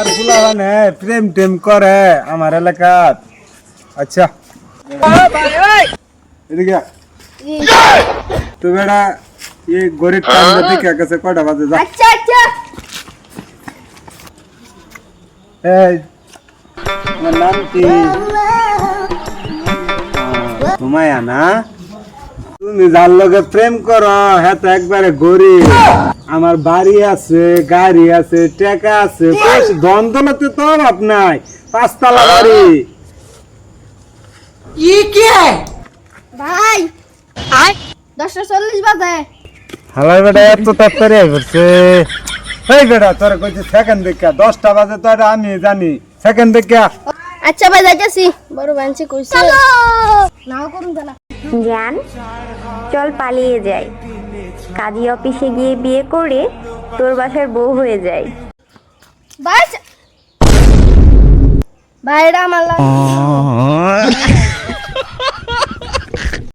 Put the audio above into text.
এলাকার ফুলাবানে প্রেম টেম করে আমার এলাকার। আচ্ছা এদিকে তো বেটা এই গরিব কান্দা থেকে কাছে কয়টা বাজে যা। আচ্ছা আচ্ছা এই তোমার নাম কি? সুমাইয়া না? তুমি যার লগে প্রেম করো হ্যাঁ তো একবারে গরিব। আমার বাড়ি আছে, গাড়ি আছে, টাকা আছে, ধন দৌলতে তো অভাব নাই। 5 তলা বাড়ি। ভাই 10:40 বাজে। হালাই বেটা এত তাড়াতাড়ি করছে। এই বেটা তোরা কইছে সেকেন্ড দেখা 10টা বাজে তো এটা আমি জানি। সেকেন্ড দেখা আচ্ছা ভাই যাইতাছি, বড় বানছি কইছে নাও করুন জানা। জান চল পালিয়ে যাই, কাজী অফিসে গিয়ে বিয়ে করে তোর বাসার বউ হয়ে যায়। ভাই ভাইরা আমার লাগে